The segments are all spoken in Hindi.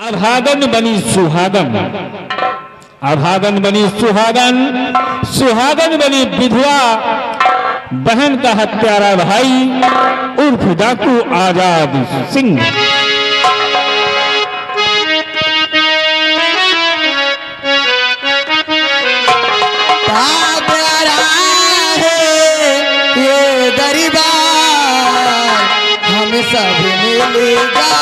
अभागन बनी सुहागन, अभागन बनी सुहागन, सुहागन बनी विधवा, बहन का हत्यारा भाई उर्फ डाकू आजाद सिंह। ये दरबार हम सब मिलेगा।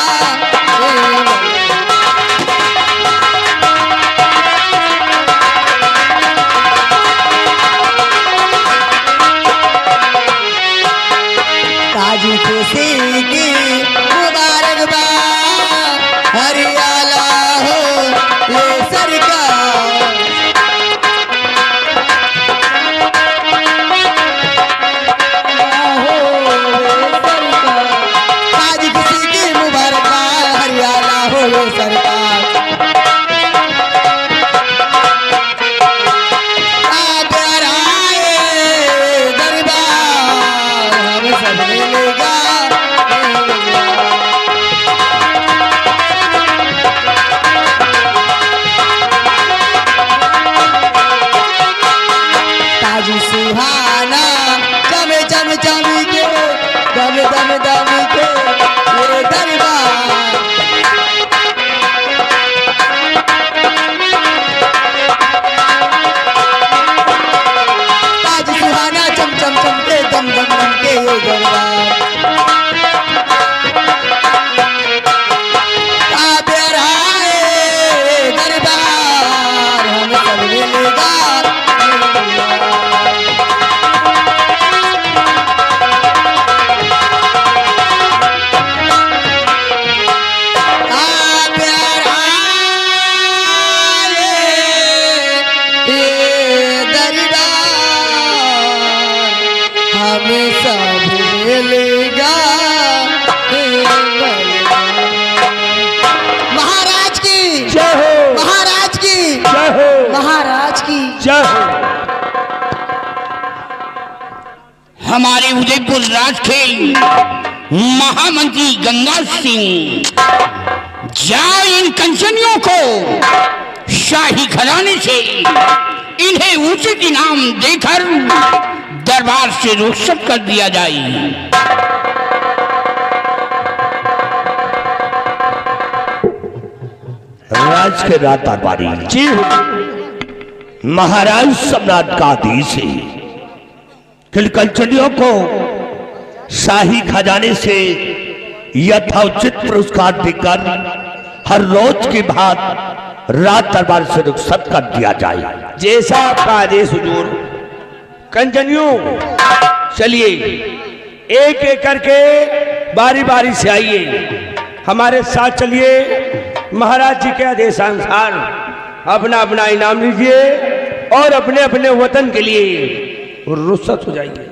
ताजी खुशी की मुबारकबाद, हरियाला हो ये सरकार। ताजी खुशी की मुबारकबाद, हरियाला हो ये सरकार। प्यार आए दरबार हम सब मिलेगा। ताजी सुहाना चम चम चम के दम दम दम के ये दरबार। ताजी सुहाना चम चम चम के दम दम दम के ये दरबार। प्यार आए दरबार हम सब मिलेगा। प्यार आए ये दरबार हम सब मिलेगा। महाराज की जय हो, महाराज की जय हो, महाराज की जय हो। हमारे उदयपुर राज के महामंत्री गंगा सिंह जाओ इन कंचनियों को शाही खजाने से इन्हें उचित इनाम देकर दरबार से रुखसत कर दिया जाए। राज के रात दरबारी जी महाराज सम्राट का आदेश है कि कंचनियों को शाही खजाने से यथोचित पुरस्कार देकर हर रोज के बाद रात दरबार से रुखसत कर दिया जाए। जैसा आपका आदेश हुजूर। कंचनियों चलिए एक एक करके बारी बारी से आइए, हमारे साथ चलिए। महाराज जी के आदेशानुसार अपना अपना इनाम लीजिए और अपने अपने वतन के लिए रुखसत हो जाइए।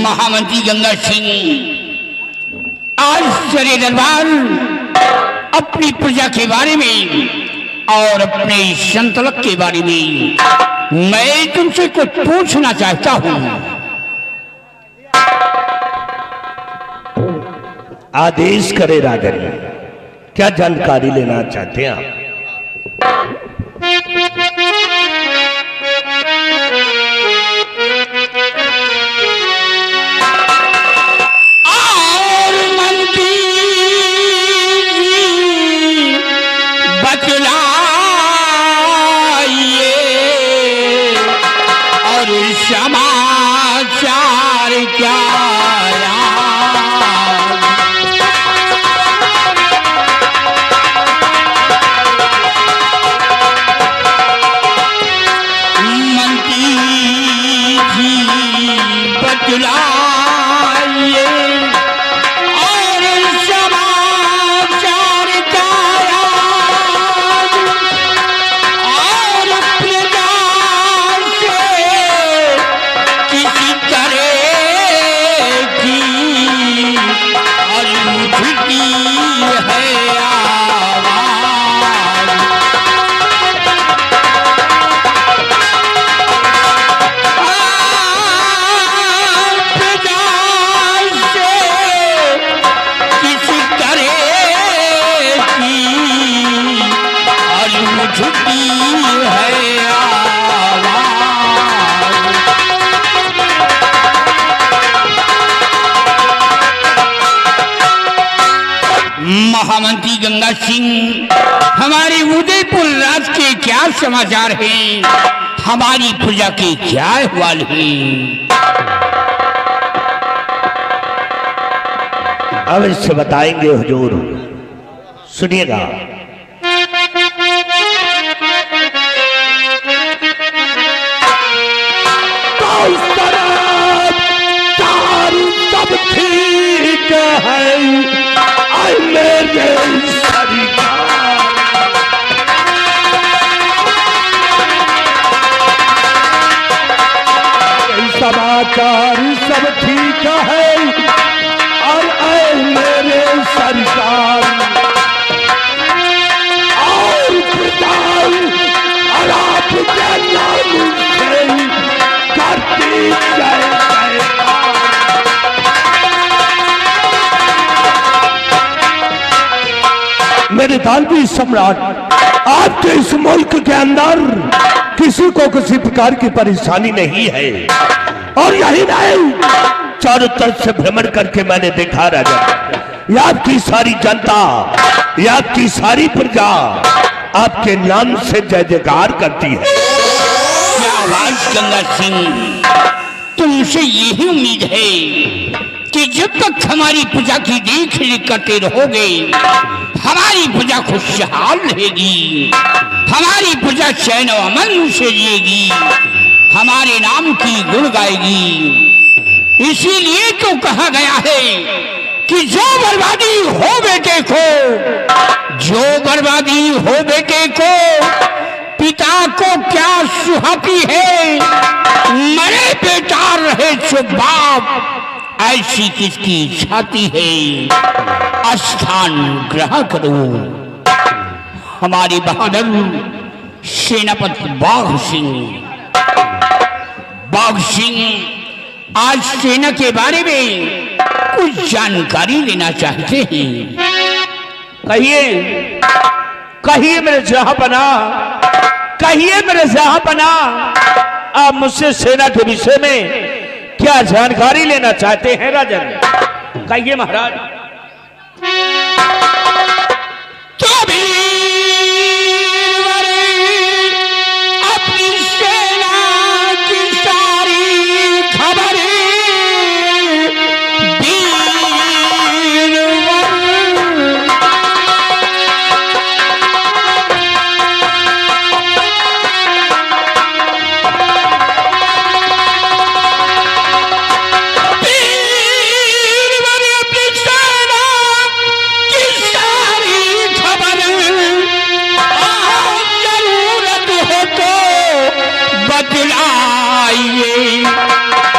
महामंत्री गंगा सिंह आज सरे दरबार अपनी प्रजा के बारे में और अपने संतलक के बारे में मैं तुमसे कुछ पूछना चाहता हूँ। आदेश करे राजन, क्या जानकारी लेना चाहते हैं आप? क्या याद। मंत्री जी बतलाइए और समाचार का याद, और प्रजा से किसी तरह की अनूठी है आवाज। प्रजा से किसी तरह की अनूठी है आवाज। महामंत्री गंगा सिंह, हमारे उदयपुर राज के क्या समाचार हैं? हमारी प्रजा के क्या अहवाल हैं? अवश्य बताएंगे हुजूर, सुनिएगा। सब ठीक है आई मेरे सरकार, समाचार सब ठीक है और ऐ मेरे सरकार, और पिताओं और आपके नाम से करती जय जयकार। मेरे दानवी सम्राट, आपके इस मुल्क के अंदर किसी को किसी प्रकार की परेशानी नहीं है, और यही नहीं, चारों तरफ से भ्रमण करके मैंने देखा राजा, ये आपकी सारी जनता, ये आपकी सारी प्रजा आपके नाम से जय जयकार करती है। क्या आवाज गंगा सिंह, तुमसे यही उम्मीद है कि जब तक हमारी प्रजा की देख रेख करते रहोगे, हमारी प्रजा खुशहाल रहेगी, हमारी प्रजा चैन और अमन से जिएगी, हमारे नाम की गुण गाएगी। इसीलिए तो कहा गया है कि जो बर्बादी हो बेटे को, जो बर्बादी हो बेटे को, पिता को क्या सुहाती है, मरे बेटा रहे चुप बाप, ऐसी किसकी छाती है, स्थान ग्रहण करो। हमारे बहादुर सेनापति बाघ सिंह आज सेना के बारे में कुछ जानकारी लेना चाहते हैं। कहिए कहिए मेरे जहांपना, कहिए मेरे जहांपना, आप मुझसे सेना के विषय में क्या जानकारी लेना चाहते हैं राजन? कहिए महाराज। अपनी सेना की सारी खबरें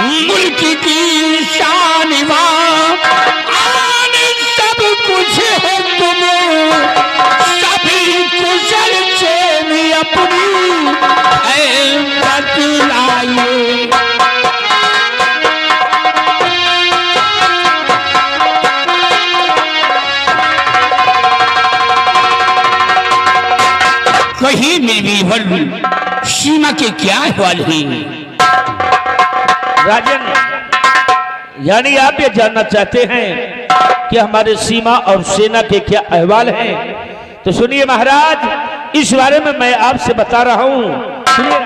मुल्क की शान आन सब कुछ है तुम, सभी कुशल चैन अपनी है बतलाइए। कहीं निर्विभर सीमा के क्या अहवाल हैं? राजन, यानी आप ये जानना चाहते हैं कि हमारे सीमा और सेना के क्या अहवाल हैं? तो सुनिए महाराज, इस बारे में मैं आपसे बता रहा हूं। सुनिए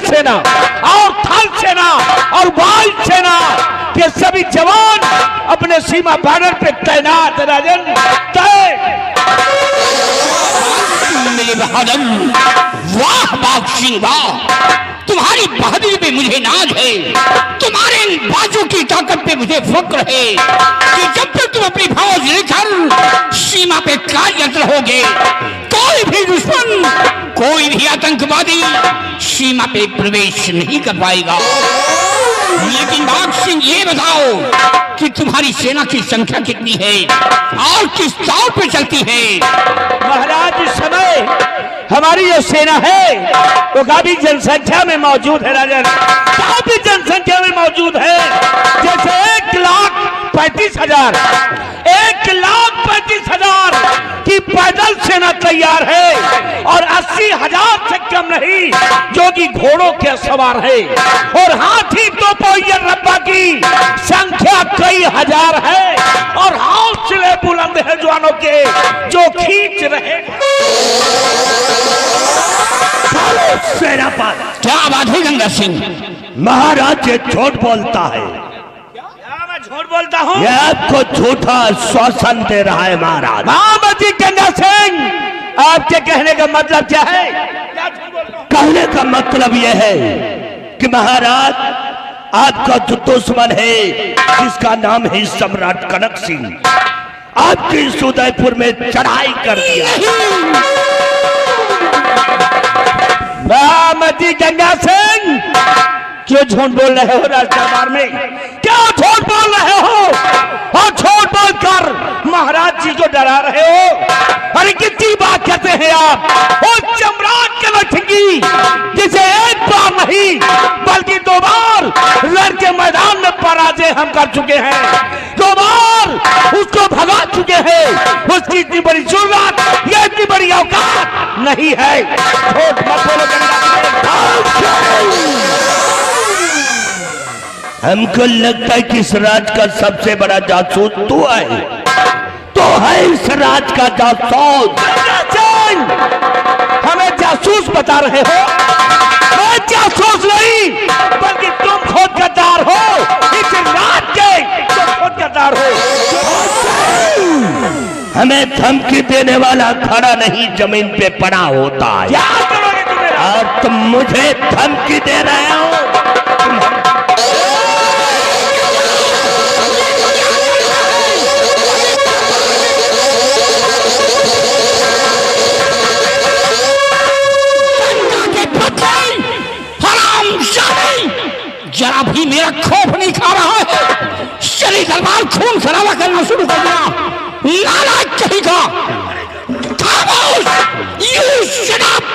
सेना और थल सेना और वायु सेना के सभी जवान अपने सीमा बॉर्डर पे तैनात है राजन। मेरे बहादुर, वाह बाघ सिंह वाह, तुम्हारी बहादुरी पे मुझे नाज है, तुम्हारे इन बाजू की ताकत पे मुझे फक्र है कि जब तक तुम अपनी फौज लेकर सीमा पे कार्यरत रहोगे, कोई भी दुश्मन, कोई भी आतंकवादी सीमा पे प्रवेश नहीं कर पाएगा। लेकिन बाघ सिंह ये बताओ कि तुम्हारी सेना की संख्या कितनी है और किस तौर पे चलती है? महाराज इस समय हमारी जो सेना है वो काफी जनसंख्या में मौजूद है राजन, काफी जनसंख्या में मौजूद है। जैसे 1,35,000 की पैदल सेना तैयार है और 80,000 से कम नहीं जो कि घोड़ों के सवार है, और हाथी तोपोइया रब्बा की संख्या कई हजार है, और हौसले बुलंद है जवानों के जो खींच रहे। सेनापति, क्या बात है गंगा सिंह? महाराज ये झूठ बोलता है। क्या मैं झूठ बोलता हूँ? ये आपको झूठा श्वासन दे रहा है महाराज। महामती गंगा सिंह, आपके कहने का मतलब क्या है? क्या झूठ बोलता हूँ? कहने का मतलब यह है कि महाराज आपका जो दुश्मन है जिसका नाम है सम्राट कनक सिंह, आपके इस उदयपुर में चढ़ाई कर दिया। महामती गंगा सिंह, क्यों झूठ बोल रहे हो राज दरबार में? क्या झूठ बोल रहे हो? और झूठ बोलकर महाराज जी को डरा रहे हो? अरे कितनी बात कहते हैं आप? वो सम्राट कनक सिंह जिसे एक बार नहीं बल्कि 2 बार लड़ के मैदान में पराजय हम कर चुके हैं, 2 बार उसको भगा चुके हैं, उसकी इतनी बड़ी जुर्रत, ये इतनी बड़ी औकात नहीं है। झूठ मत बोलो गंगा। हमको लगता है कि इस राज का सबसे बड़ा जासूस तू है, तो है इस राज का जासूस। हमें जासूस बता रहे हो? मैं जासूस नहीं बल्कि तुम खुद गद्दार हो, इस राज के तुम खुद गद्दार हो। हमें धमकी देने वाला खड़ा नहीं जमीन पे पड़ा होता है, क्या करोगे तुम्हें? और तुम मुझे धमकी दे रहे हो? जरा भी मेरा खौफ नहीं खा रहा है, शरीर दरबार खून खराबा करना शुरू कर दिया। लाला कहीं का खामोश, you shut up!